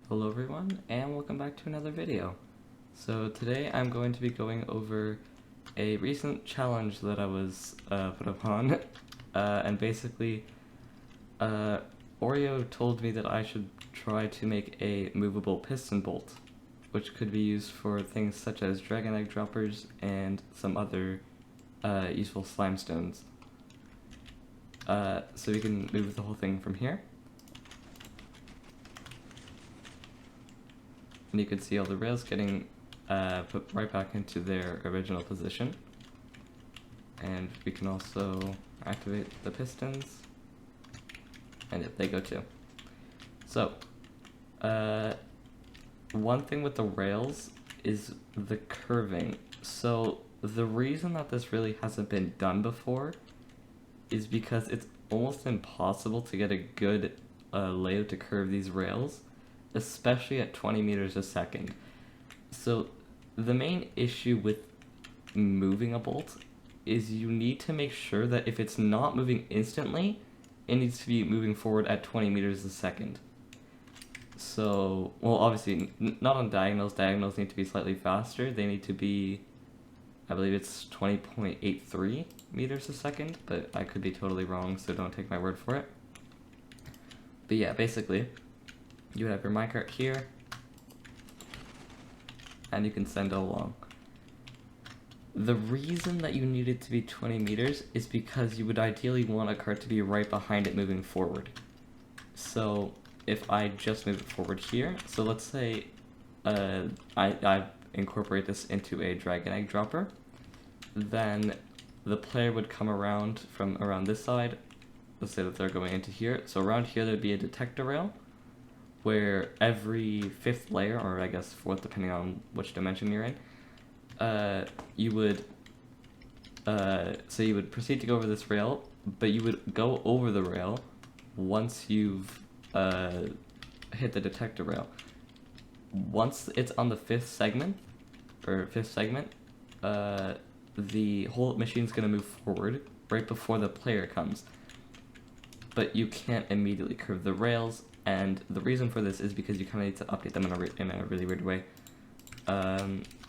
Hello everyone, and welcome back to another video. So today I'm going to be going over a recent challenge that I was put upon, and basically Oreo told me that I should try to make a movable piston bolt, which could be used for things such as dragon egg droppers and some other useful slimestones. So we can move the whole thing from here. And you can see all the rails getting put right back into their original position. And we can also activate the pistons, and they go too. So, one thing with the rails is the curving. So the reason that this really hasn't been done before is because it's almost impossible to get a good layout to curve these rails, especially at 20 meters a second. So the main issue with moving a bolt is you need to make sure that if it's not moving instantly, it needs to be moving forward at 20 meters a second. So, well, obviously, not on diagonals. Diagonals need to be slightly faster. They need to be, I believe it's 20.83 meters a second, but I could be totally wrong, so don't take my word for it. But yeah, basically, you have your minecart here, and you can send it along. The reason that you need it to be 20 meters is because you would ideally want a cart to be right behind it moving forward. So if I just move it forward here, so let's say I incorporate this into a dragon egg dropper, then the player would come around from around this side. Let's say that they're going into here. So around here there'd be a detector rail, where every fifth layer, or I guess fourth depending on which dimension you're in, you would proceed to go over this rail, but you would go over the rail once you've hit the detector rail. Once it's on the fifth segment, the whole machine's gonna move forward right before the player comes. But you can't immediately curve the rails, and the reason for this is because you kind of need to update them in a really weird way.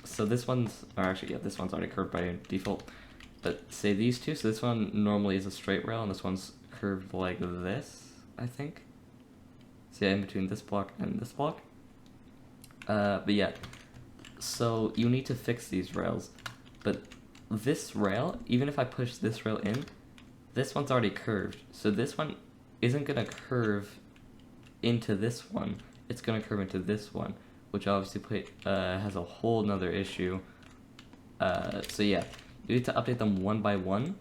So this one's, or actually, yeah, this one's already curved by default. But say these two, so this one normally is a straight rail, and this one's curved like this, I think. So yeah, in between this block and this block. But yeah, so you need to fix these rails. But this rail, even if I push this rail in, this one's already curved. So this one isn't gonna curve into this one, it's gonna curve into this one, which obviously has a whole nother issue. So yeah, you need to update them one by one,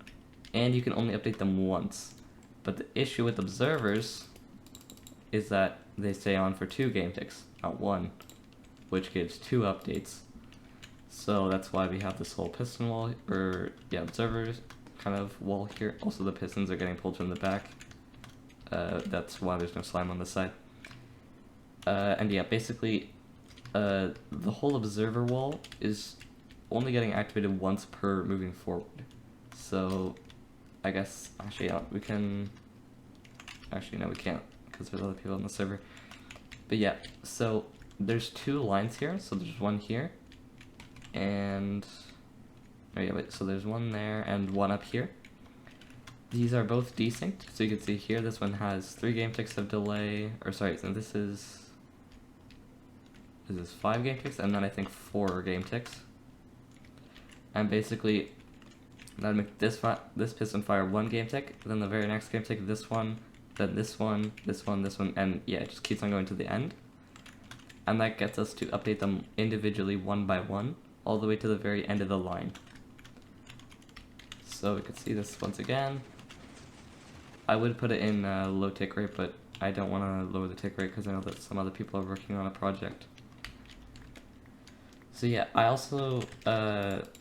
and you can only update them once. But the issue with observers is that they stay on for 2 game ticks, not 1, which gives 2 updates. So that's why we have this whole piston wall, or yeah, observers kind of wall here. Also the pistons are getting pulled from the back. That's why there's no slime on this side. And yeah, basically, the whole observer wall is only getting activated once per moving forward. So, I guess, actually, yeah, we can, actually, no, we can't, because there's other people on the server. But yeah, so there's 2 lines here, so there's one here, and, oh yeah, wait, so there's one there, and one up here. These are both desynced, so you can see here, this one has 3 game ticks of delay, or sorry, so this is 5 game ticks, and then I think 4 game ticks. And basically, that'd make this piston fire 1 game tick, then the very next game tick, this one, then this one, this one, this one, and yeah, it just keeps on going to the end. And that gets us to update them individually one by one, all the way to the very end of the line. So we could see this once again. I would put it in low tick rate, but I don't want to lower the tick rate because I know that some other people are working on a project. So yeah, I also,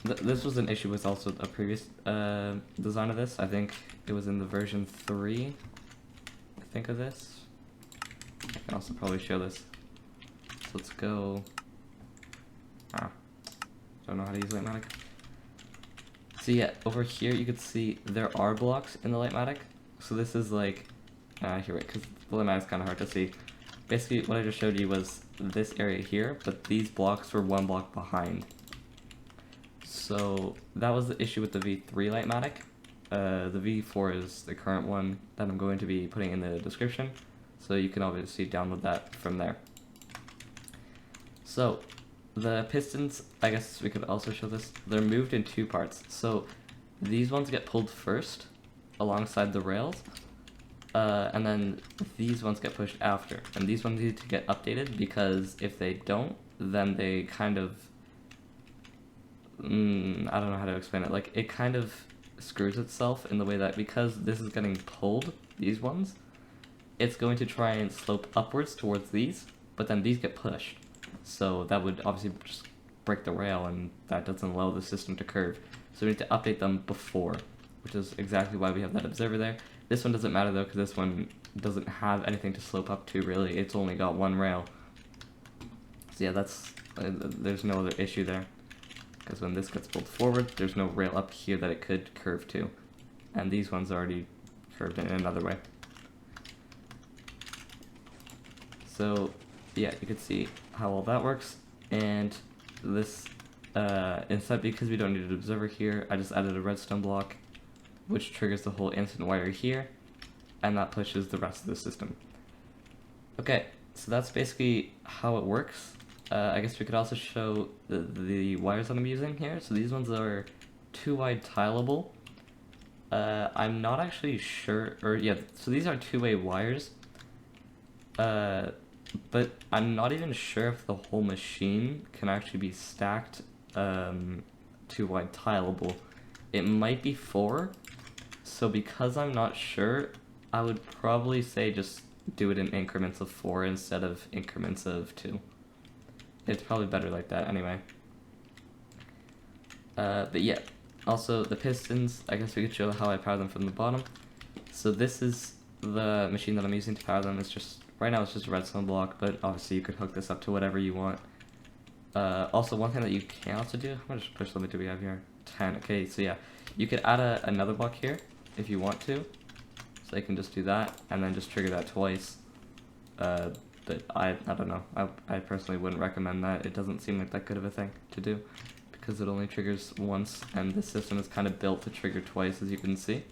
this was an issue with also a previous design of this. I think it was in the version 3, I think, of this. I can also probably show this. So let's go, don't know how to use Lightmatic. So yeah, over here you can see there are blocks in the Lightmatic. So this is like, here, wait, because the Lightmatic's kind of hard to see. basically what I just showed you was this area here, but these blocks were one block behind. So that was the issue with the V3 Lightmatic. The V4 is the current one that I'm going to be putting in the description, so you can obviously download that from there. So the pistons, I guess we could also show this, they're moved in two parts. So these ones get pulled first alongside the rails, and then these ones get pushed after. And these ones need to get updated because if they don't, then they kind of, I don't know how to explain it. Like, it kind of screws itself in the way that because this is getting pulled, these ones, it's going to try and slope upwards towards these, but then these get pushed. So that would obviously just break the rail, and that doesn't allow the system to curve. So we need to update them before, which is exactly why we have that observer there. This one doesn't matter though, because this one doesn't have anything to slope up to really. It's only got one rail. So yeah, that's there's no other issue there. Because when this gets pulled forward, there's no rail up here that it could curve to. And these ones are already curved in another way. So yeah, you can see how all that works. And this, instead, because we don't need an observer here, I just added a redstone block, which triggers the whole instant wire here, and that pushes the rest of the system. Okay, so that's basically how it works. I guess we could also show the wires that I'm using here. So these ones are 2-way tileable. I'm not actually sure, or yeah, so these are 2-way wires. But I'm not even sure if the whole machine can actually be stacked 2-way tileable. It might be 4, so because I'm not sure, I would probably say just do it in increments of 4 instead of increments of 2. It's probably better like that anyway. But yeah, also the pistons, I guess we could show how I power them from the bottom. So this is the machine that I'm using to power them. It's just, right now it's just a redstone block, but obviously you could hook this up to whatever you want. Also, one thing that you can also do, how much push limit do we have here? 10, okay, so yeah. You could add another block here if you want to. So you can just do that, and then just trigger that twice. But I don't know, I personally wouldn't recommend that. It doesn't seem like that good of a thing to do, because it only triggers once, and the system is kind of built to trigger twice, as you can see.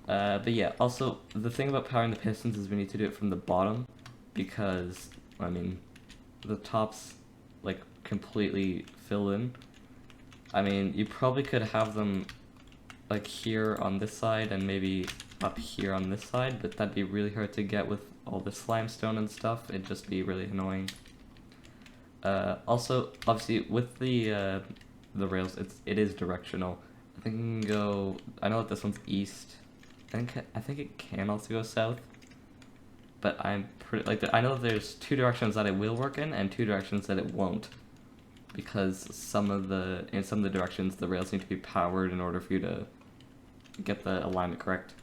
But yeah, also, the thing about powering the pistons is we need to do it from the bottom, because, I mean, the tops, like, completely fill in. I mean, you probably could have them, like, here on this side, and maybe up here on this side, but that'd be really hard to get with all the slimestone and stuff. It'd just be really annoying. Also, obviously, with the rails, it is directional. I think it can go, I know that this one's east. I think it can also go south, but I'm pretty, like, I know there's 2 directions that it will work in and 2 directions that it won't, because in some of the directions the rails need to be powered in order for you to get the alignment correct.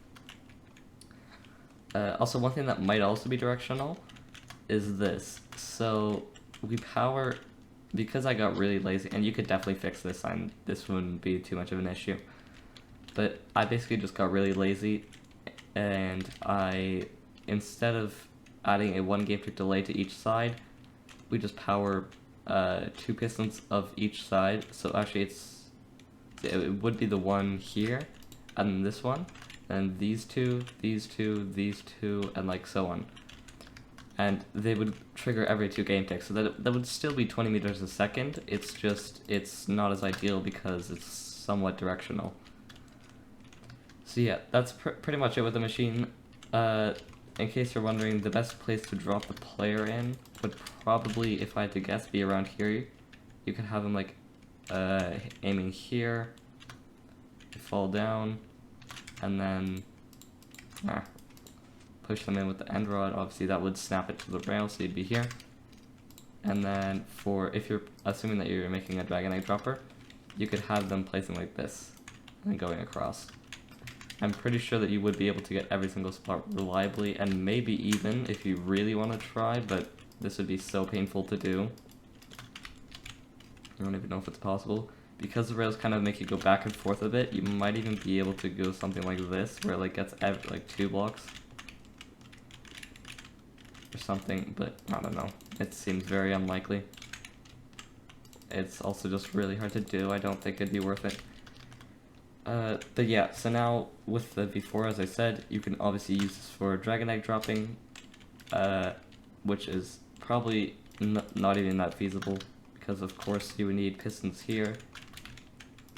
Also, one thing that might also be directional is this. So we power, because I got really lazy, and you could definitely fix this, and this wouldn't be too much of an issue. But I basically just got really lazy, and instead of adding a 1 game tick delay to each side, we just power 2 pistons of each side. So actually it would be the one here, and this one, and these two, and like so on. And they would trigger every 2 game ticks, so that would still be 20 meters a second. It's just, it's not as ideal because it's somewhat directional. So yeah, that's pretty much it with the machine. In case you're wondering, the best place to drop the player in would probably, if I had to guess, be around here. You could have him like aiming here, fall down, and then push them in with the end rod. Obviously that would snap it to the rail, so you'd be here. And then if you're assuming that you're making a dragon egg dropper, you could have them placing like this and going across. I'm pretty sure that you would be able to get every single spot reliably, and maybe even if you really want to try, but this would be so painful to do. I don't even know if it's possible. Because the rails kind of make you go back and forth a bit, you might even be able to go something like this, where it like gets like 2 blocks. or something, but I don't know. It seems very unlikely. It's also just really hard to do. I don't think it'd be worth it. But yeah, so now with the V4, as I said, you can obviously use this for dragon egg dropping, which is probably not even that feasible, because of course you would need pistons here,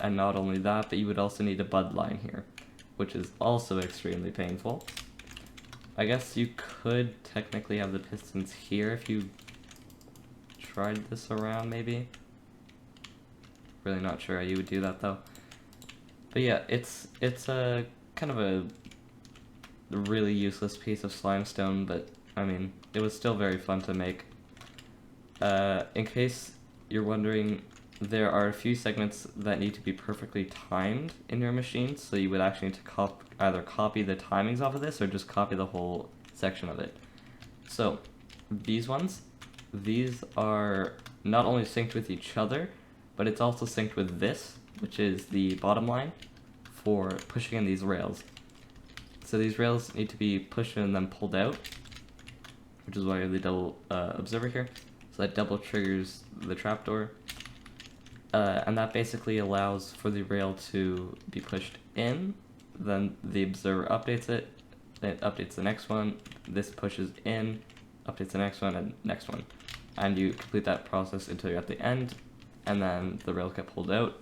and not only that, but you would also need a bud line here, which is also extremely painful. I guess you could technically have the pistons here if you tried this around, maybe. Really not sure how you would do that though. But yeah, it's a kind of a really useless piece of slimestone, but I mean, it was still very fun to make. In case you're wondering, there are a few segments that need to be perfectly timed in your machine, so you would actually need to either copy the timings off of this or just copy the whole section of it. So these ones, these are not only synced with each other, but it's also synced with this, which is the bottom line for pushing in these rails. So these rails need to be pushed and then pulled out, which is why I have the double observer here. So that double triggers the trapdoor. And that basically allows for the rail to be pushed in, then the observer updates it updates the next one, this pushes in, updates the next one, and next one. And you complete that process until you're at the end, and then the rails get pulled out,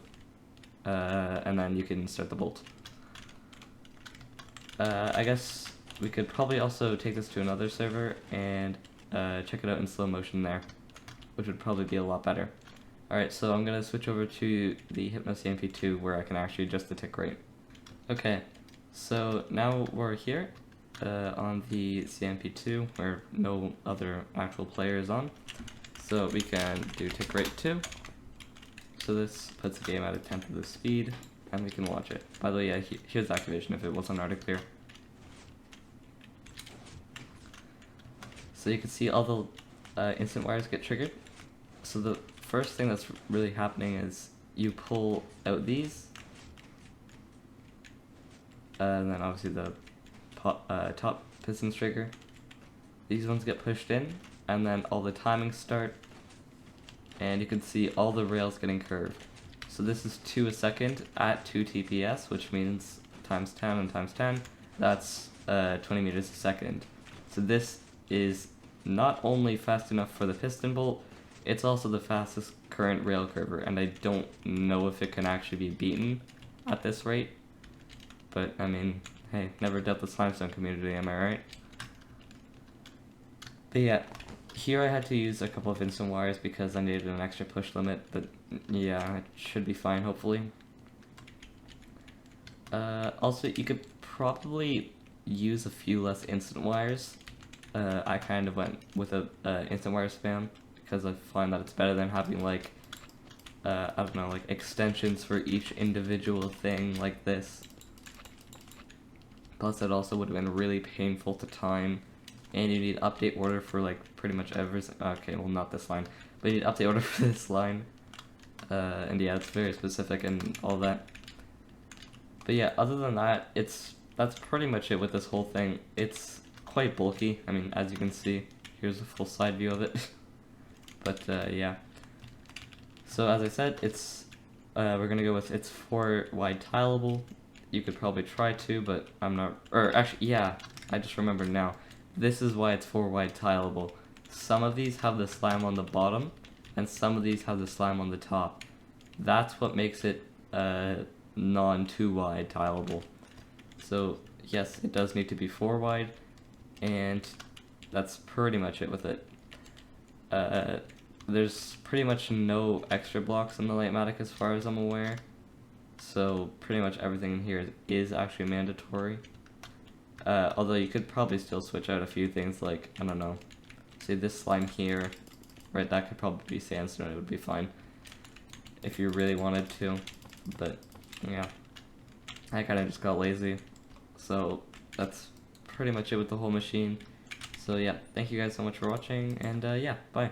and then you can start the bolt. I guess we could probably also take this to another server and check it out in slow motion there, which would probably be a lot better. Alright, so I'm going to switch over to the Hypno CMP2 where I can actually adjust the tick rate. Okay, so now we're here on the CMP2 where no other actual player is on. So we can do tick rate 2. So this puts the game at a tenth of the speed, and we can watch it. By the way, yeah, here's activation if it wasn't already clear. So you can see all the instant wires get triggered. So the first thing that's really happening is you pull out these, and then obviously the top pistons trigger. These ones get pushed in, and then all the timings start, and you can see all the rails getting curved. So this is 2 a second at 2 TPS, which means times 10 and times 10, that's 20 meters a second. So this is not only fast enough for the piston bolt, it's also the fastest current rail curver, and I don't know if it can actually be beaten at this rate. But, I mean, hey, never doubt the Slimestone community, am I right? But yeah, here I had to use a couple of instant wires because I needed an extra push limit, but yeah, it should be fine, hopefully. Also, you could probably use a few less instant wires. I kind of went with a instant wire spam, because I find that it's better than having like, I don't know, like extensions for each individual thing like this. Plus it also would have been really painful to time, and you need update order for like pretty much everything. Okay, well not this line, but you need update order for this line. And yeah, it's very specific and all that. But yeah, other than that, that's pretty much it with this whole thing. It's quite bulky. I mean, as you can see, here's a full side view of it. But yeah. So as I said, it's we're gonna go with it's 4 wide tileable. You could probably try to, but I'm not. Or actually, yeah, I just remembered now. This is why it's 4 wide tileable. Some of these have the slime on the bottom, and some of these have the slime on the top. That's what makes it non 2 wide tileable. So yes, it does need to be 4 wide, and that's pretty much it with it. There's pretty much no extra blocks in the Lightmatic as far as I'm aware, so pretty much everything in here is actually mandatory. Although you could probably still switch out a few things, like, I don't know, say this slime here, right, that could probably be sandstone, it would be fine if you really wanted to, but yeah, I kind of just got lazy. So that's pretty much it with the whole machine. So yeah, thank you guys so much for watching, and yeah, bye.